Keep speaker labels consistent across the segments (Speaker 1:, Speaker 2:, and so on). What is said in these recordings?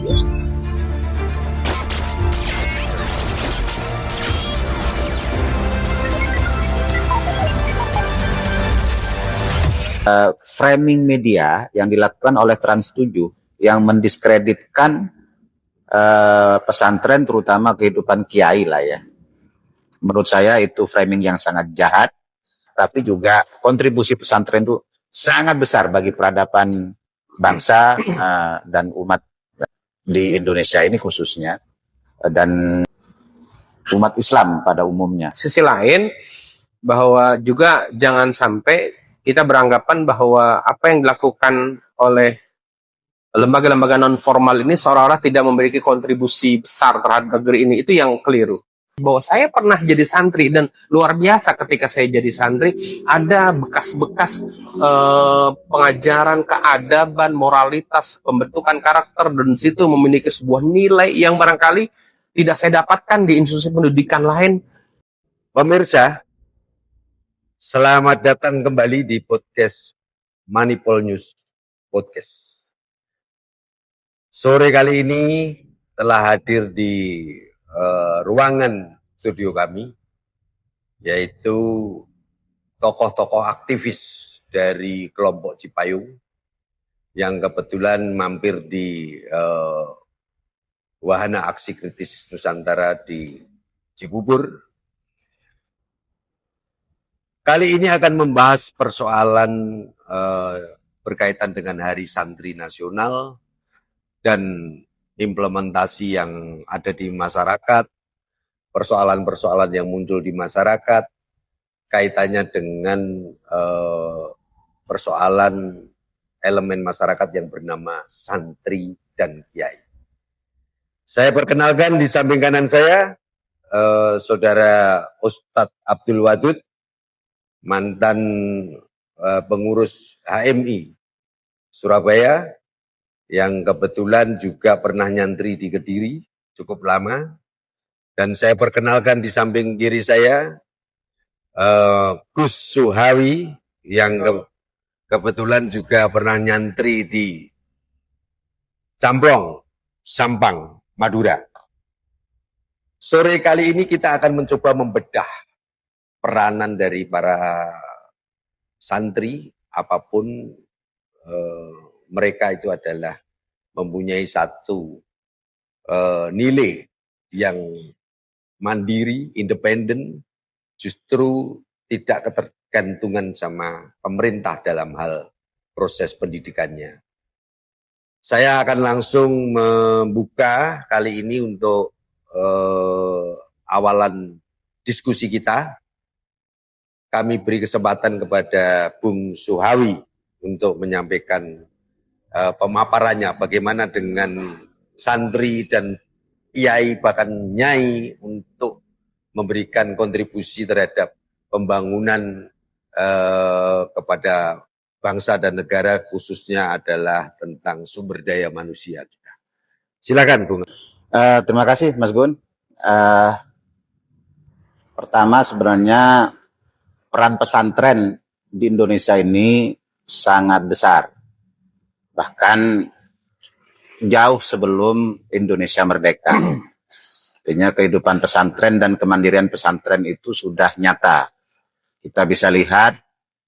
Speaker 1: Framing media yang dilakukan oleh Trans 7 yang mendiskreditkan pesantren, terutama kehidupan kiai lah ya. Menurut saya itu framing yang sangat jahat, tapi juga kontribusi pesantren itu sangat besar bagi peradaban bangsa dan umat di Indonesia ini khususnya, dan umat Islam pada umumnya.
Speaker 2: Sisi lain, bahwa juga jangan sampai kita beranggapan bahwa apa yang dilakukan oleh lembaga-lembaga non formal ini seolah-olah tidak memiliki kontribusi besar terhadap negeri ini. Itu yang keliru. Bahwa saya pernah jadi santri dan luar biasa ketika saya jadi santri ada bekas-bekas pengajaran keadaban, moralitas, pembentukan karakter, dan situ memiliki sebuah nilai yang barangkali tidak saya dapatkan di institusi pendidikan lain.
Speaker 3: Pemirsa, selamat datang kembali di podcast Manipol News Podcast. Sore kali ini telah hadir di ruangan studio kami, yaitu tokoh-tokoh aktivis dari kelompok Cipayung yang kebetulan mampir di Wahana Aksi Kritis Nusantara di Cibubur. Kali ini akan membahas persoalan berkaitan dengan Hari Santri Nasional dan implementasi yang ada di masyarakat, persoalan-persoalan yang muncul di masyarakat, kaitannya dengan persoalan elemen masyarakat yang bernama santri dan kiai. Saya perkenalkan di samping kanan saya, Saudara Ustadz Abdul Wadud, mantan pengurus HMI Surabaya, yang kebetulan juga pernah nyantri di Kediri cukup lama. Dan saya perkenalkan di samping kiri saya Gus Suhawi yang kebetulan juga pernah nyantri di Camplong, Sampang, Madura. Sore kali ini kita akan mencoba membedah peranan dari para santri, apapun mereka itu adalah mempunyai satu nilai yang mandiri, independen, justru tidak ketergantungan sama pemerintah dalam hal proses pendidikannya. Saya akan langsung membuka kali ini untuk awalan diskusi kita. Kami beri kesempatan kepada Bung Suhawi untuk menyampaikan pemaparannya bagaimana dengan santri dan kiai bahkan nyai untuk memberikan kontribusi terhadap pembangunan kepada bangsa dan negara, khususnya adalah tentang sumber daya manusia kita. Silakan, Bung.
Speaker 1: Terima kasih, Mas Gun. Pertama, sebenarnya peran pesantren di Indonesia ini sangat besar. Bahkan jauh sebelum Indonesia merdeka. Artinya kehidupan pesantren dan kemandirian pesantren itu sudah nyata. Kita bisa lihat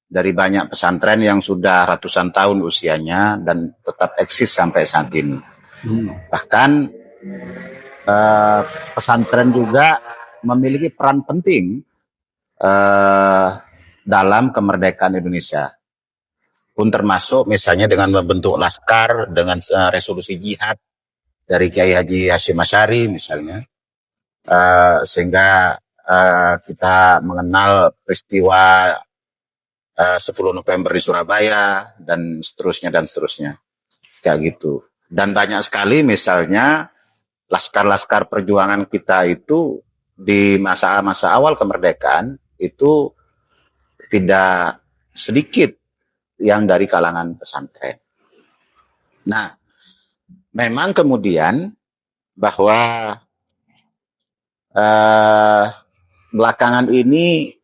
Speaker 1: dari banyak pesantren yang sudah ratusan tahun usianya dan tetap eksis sampai saat ini. Bahkan pesantren juga memiliki peran penting dalam kemerdekaan Indonesia. Pun termasuk misalnya dengan membentuk laskar, dengan resolusi jihad dari Kiai Haji Hashim Asy'ari misalnya, sehingga kita mengenal peristiwa 10 November di Surabaya dan seterusnya kayak gitu. Dan banyak sekali misalnya laskar-laskar perjuangan kita itu di masa-masa awal kemerdekaan itu tidak sedikit yang dari kalangan pesantren. Nah, memang kemudian bahwa belakangan ini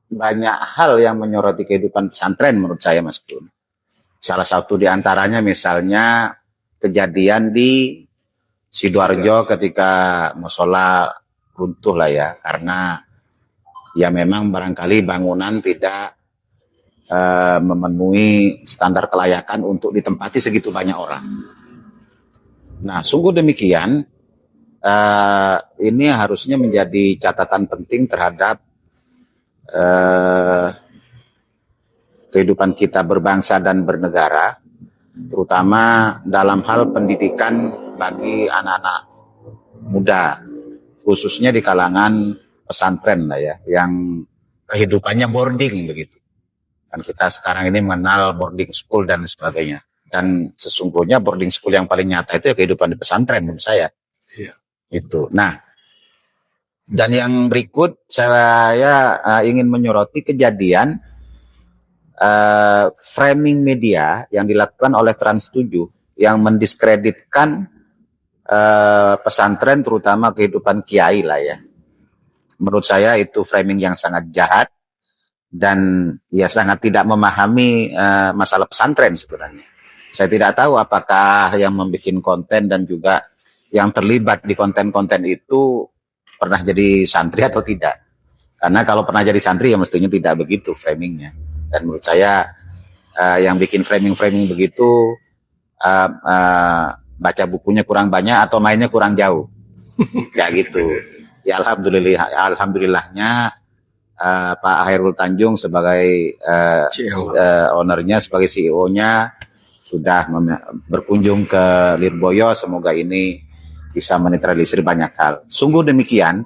Speaker 1: banyak hal yang menyoroti kehidupan pesantren menurut saya, Mas Gun. Salah satu di antaranya misalnya kejadian di Sidoarjo ketika musola runtuh lah ya, karena ya memang barangkali bangunan tidak memenuhi standar kelayakan untuk ditempati segitu banyak orang. Nah, sungguh demikian, ini harusnya menjadi catatan penting terhadap kehidupan kita berbangsa dan bernegara, terutama dalam hal pendidikan bagi anak-anak muda, khususnya di kalangan pesantren lah ya, yang kehidupannya boarding begitu. Kan kita sekarang ini mengenal boarding school dan sebagainya. Dan sesungguhnya boarding school yang paling nyata itu ya kehidupan di pesantren menurut saya.
Speaker 2: Iya.
Speaker 1: Itu. Nah, dan yang berikut saya ingin menyoroti kejadian framing media yang dilakukan oleh Trans 7 yang mendiskreditkan pesantren, terutama kehidupan kiai lah ya. Menurut saya itu framing yang sangat jahat dan ya sangat tidak memahami masalah pesantren sebenarnya. Saya tidak tahu apakah yang membuat konten dan juga yang terlibat di konten-konten itu pernah jadi santri atau tidak. Karena kalau pernah jadi santri ya mestinya tidak begitu framingnya. Dan menurut saya yang bikin framing-framing begitu baca bukunya kurang banyak atau mainnya kurang jauh. Kayak gitu. Ya alhamdulillahnya Pak Hairul Tanjung sebagai ownernya, sebagai CEO-nya sudah berkunjung ke Lirboyo. Semoga ini bisa menetralisir banyak hal. Sungguh demikian,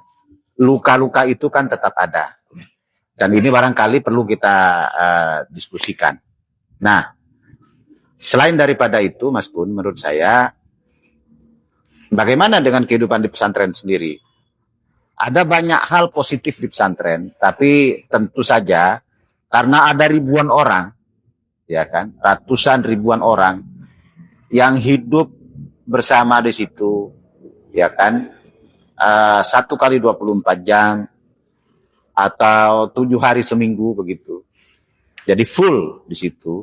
Speaker 1: luka-luka itu kan tetap ada. Dan ini barangkali perlu kita diskusikan. Nah, selain daripada itu, Mas Kun, menurut saya, bagaimana dengan kehidupan di pesantren sendiri? Ada banyak hal positif di pesantren, tapi tentu saja karena ada ribuan orang, ya kan, ratusan ribuan orang yang hidup bersama di situ, ya kan, 1 kali 24 jam atau 7 hari seminggu begitu. Jadi full di situ.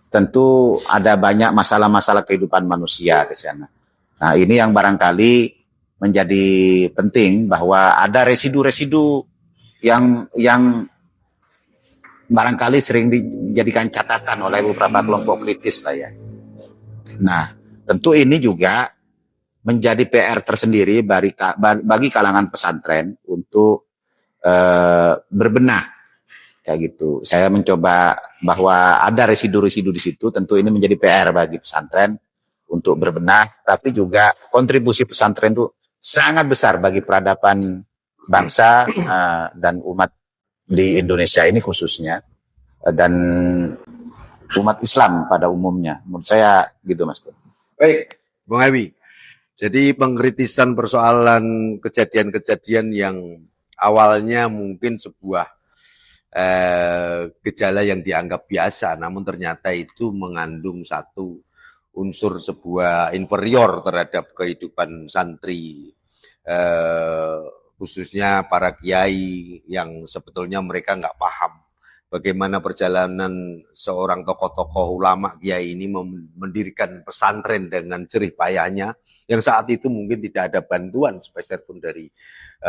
Speaker 1: Tentu ada banyak masalah-masalah kehidupan manusia di sana. Nah, ini yang barangkali menjadi penting bahwa ada residu-residu yang barangkali sering dijadikan catatan oleh beberapa kelompok kritis lah ya. Nah, tentu ini juga menjadi PR tersendiri bagi kalangan pesantren untuk berbenah kayak gitu. Saya mencoba bahwa ada residu-residu di situ, tentu ini menjadi PR bagi pesantren untuk berbenah, tapi juga kontribusi pesantren itu sangat besar bagi peradaban bangsa dan umat di Indonesia ini khususnya, dan umat Islam pada umumnya. Menurut saya gitu, Mas.
Speaker 3: Baik, Bung Ewi. Jadi pengkritisan persoalan kejadian-kejadian yang awalnya mungkin sebuah gejala yang dianggap biasa, namun ternyata itu mengandung satu unsur sebuah inferior terhadap kehidupan santri, khususnya para kiai yang sebetulnya mereka nggak paham bagaimana perjalanan seorang tokoh-tokoh ulama kiai ini mendirikan pesantren dengan jerih payahnya, yang saat itu mungkin tidak ada bantuan sepeser pun dari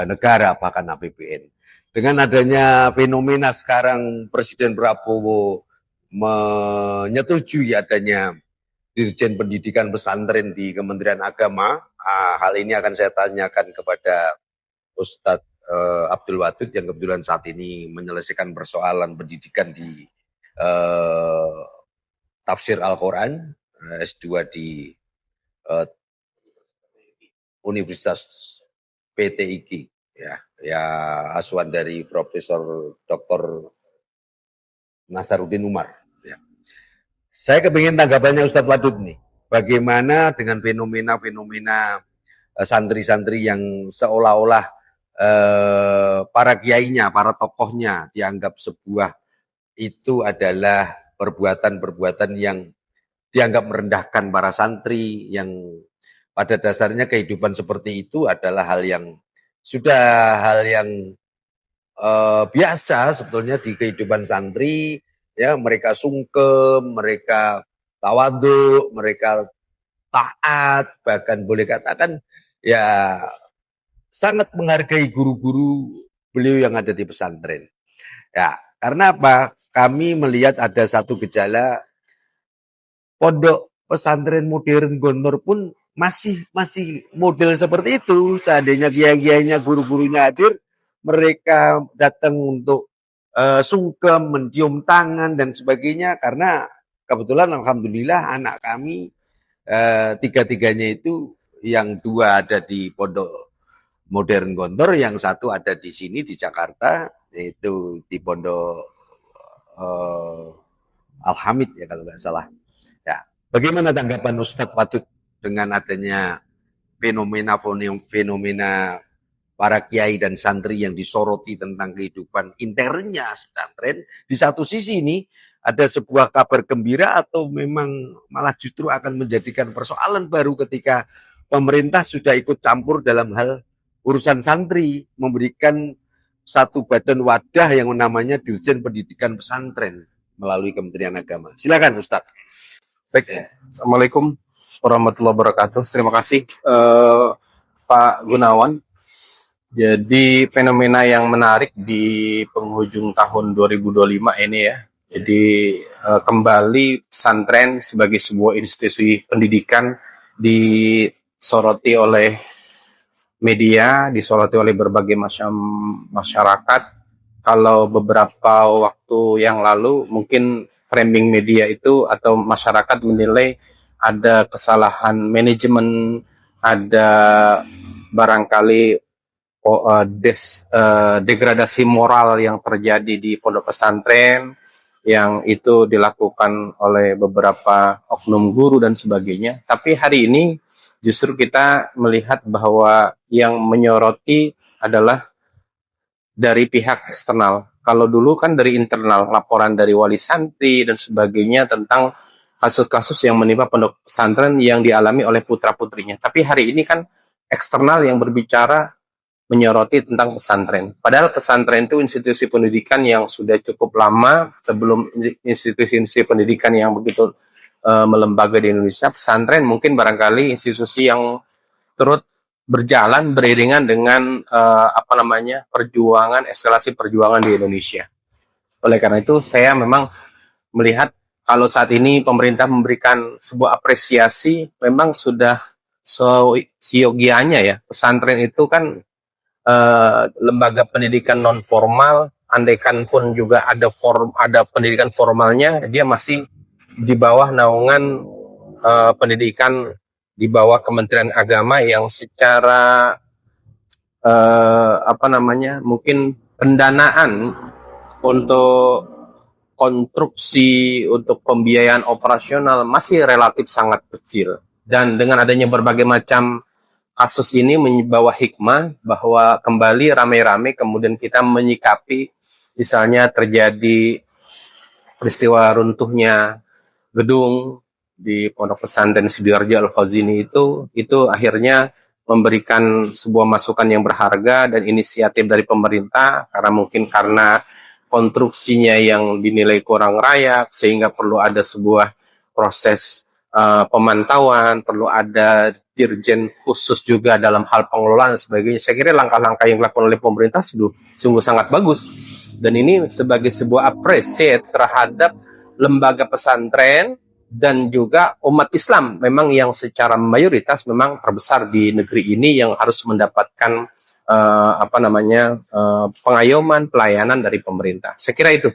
Speaker 3: negara, bahkan APBN. Dengan adanya fenomena sekarang Presiden Prabowo menyetujui adanya Dirjen Pendidikan Pesantren di Kementerian Agama. Hal ini akan saya tanyakan kepada Ustadz Abdul Wadud yang kebetulan saat ini menyelesaikan persoalan pendidikan di Tafsir Al-Quran, S2 di Universitas PTIG, ya asuhan dari Profesor Dr. Nasaruddin Umar. Saya kepingin tanggapannya Ustadz Wadud nih. Bagaimana dengan fenomena-fenomena santri-santri yang seolah-olah para kiainya, para tokohnya dianggap sebuah itu adalah perbuatan-perbuatan yang dianggap merendahkan para santri, yang pada dasarnya kehidupan seperti itu adalah hal yang biasa sebetulnya di kehidupan santri. Ya, mereka sungkem, mereka tawadhu, mereka taat, bahkan boleh katakan ya sangat menghargai guru-guru beliau yang ada di pesantren. Ya, karena apa? Kami melihat ada satu gejala pondok pesantren modern Gontor pun masih model seperti itu. Seandainya kiai-kiainya, guru-gurunya hadir, mereka datang untuk sungkem, mencium tangan dan sebagainya. Karena kebetulan alhamdulillah anak kami tiga-tiganya itu yang dua ada di pondok modern Gontor, yang satu ada di sini di Jakarta, yaitu di pondok Al-Hamid ya kalau nggak salah. Ya, bagaimana tanggapan Ustadz Patut dengan adanya fenomena para kiai dan santri yang disoroti tentang kehidupan internnya pesantren? Di satu sisi ini ada sebuah kabar gembira atau memang malah justru akan menjadikan persoalan baru ketika pemerintah sudah ikut campur dalam hal urusan santri, memberikan satu badan wadah yang namanya Dirjen Pendidikan Pesantren melalui Kementerian Agama. Silakan Ustadz.
Speaker 2: Baik, Assalamualaikum warahmatullahi wabarakatuh. Terima kasih Pak Gunawan. Jadi fenomena yang menarik di penghujung tahun 2025 ini ya. Jadi kembali pesantren sebagai sebuah institusi pendidikan disoroti oleh media, disoroti oleh berbagai macam masyarakat. Kalau beberapa waktu yang lalu mungkin framing media itu atau masyarakat menilai ada kesalahan manajemen, ada barangkali degradasi moral yang terjadi di pondok pesantren yang itu dilakukan oleh beberapa oknum guru dan sebagainya. Tapi hari ini justru kita melihat bahwa yang menyoroti adalah dari pihak eksternal. Kalau dulu kan dari internal, laporan dari wali santri dan sebagainya tentang kasus-kasus yang menimpa pondok pesantren yang dialami oleh putra-putrinya. Tapi hari ini kan eksternal yang berbicara menyoroti tentang pesantren. Padahal pesantren itu institusi pendidikan yang sudah cukup lama sebelum institusi-institusi pendidikan yang begitu melembaga di Indonesia. Pesantren mungkin barangkali institusi yang turut berjalan beriringan dengan perjuangan, eskalasi perjuangan di Indonesia. Oleh karena itu saya memang melihat kalau saat ini pemerintah memberikan sebuah apresiasi, memang sudah siogianya ya. Pesantren itu kan lembaga pendidikan non formal, andaikan pun juga ada pendidikan formalnya, dia masih di bawah naungan pendidikan di bawah Kementerian Agama yang secara mungkin pendanaan untuk konstruksi, untuk pembiayaan operasional masih relatif sangat kecil. Dan dengan adanya berbagai macam kasus ini membawa hikmah bahwa kembali rame-rame kemudian kita menyikapi misalnya terjadi peristiwa runtuhnya gedung di Pondok Pesantren Sidoarjo Al-Khazini itu akhirnya memberikan sebuah masukan yang berharga dan inisiatif dari pemerintah karena konstruksinya yang dinilai kurang layak sehingga perlu ada sebuah proses pemantauan, perlu ada dirjen khusus juga dalam hal pengelolaan dan sebagainya. Saya kira langkah-langkah yang dilakukan oleh pemerintah sungguh sangat bagus dan ini sebagai sebuah apresiasi terhadap lembaga pesantren dan juga umat Islam memang yang secara mayoritas memang terbesar di negeri ini yang harus mendapatkan pengayoman pelayanan dari pemerintah. Saya kira itu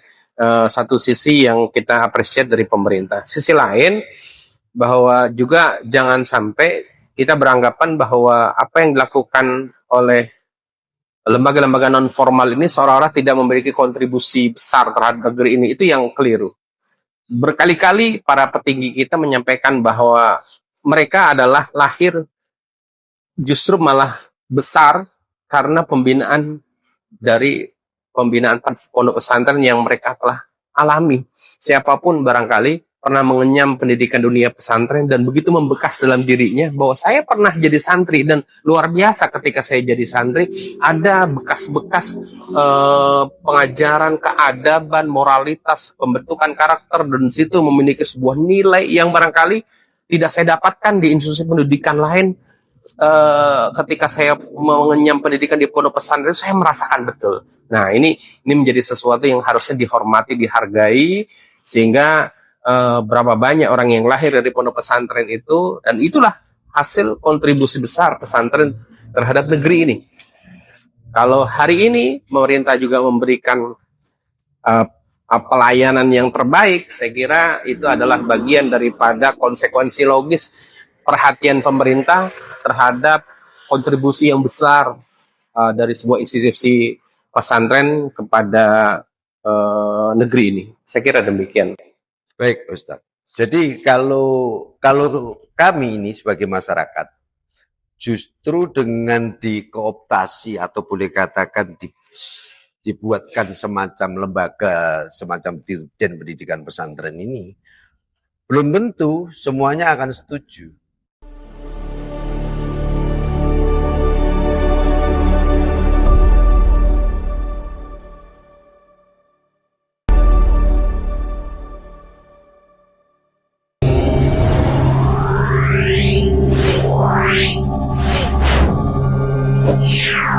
Speaker 2: satu sisi yang kita apresiasi dari pemerintah. Sisi lain bahwa juga jangan sampai kita beranggapan bahwa apa yang dilakukan oleh lembaga-lembaga non formal ini seolah-olah tidak memiliki kontribusi besar terhadap negeri ini. Itu yang keliru. Berkali-kali para petinggi kita menyampaikan bahwa mereka adalah lahir justru malah besar karena pembinaan pondok pesantren yang mereka telah alami. Siapapun barangkali pernah mengenyam pendidikan dunia pesantren dan begitu membekas dalam dirinya bahwa saya pernah jadi santri dan luar biasa ketika saya jadi santri ada bekas-bekas pengajaran keadaban, moralitas, pembentukan karakter dan situ memiliki sebuah nilai yang barangkali tidak saya dapatkan di institusi pendidikan lain. Ketika saya mengenyam pendidikan di pondok pesantren, saya merasakan betul. Nah, ini menjadi sesuatu yang harusnya dihormati, dihargai, sehingga berapa banyak orang yang lahir dari pondok pesantren itu, dan itulah hasil kontribusi besar pesantren terhadap negeri ini. Kalau hari ini pemerintah juga memberikan pelayanan yang terbaik, saya kira itu adalah bagian daripada konsekuensi logis perhatian pemerintah terhadap kontribusi yang besar dari sebuah institusi pesantren kepada negeri ini. Saya kira demikian.
Speaker 3: Baik, Ustaz. Jadi kalau kami ini sebagai masyarakat, justru dengan dikooptasi atau boleh katakan dibuatkan semacam lembaga, semacam dirjen pendidikan pesantren ini, belum tentu semuanya akan setuju.
Speaker 4: Yeah.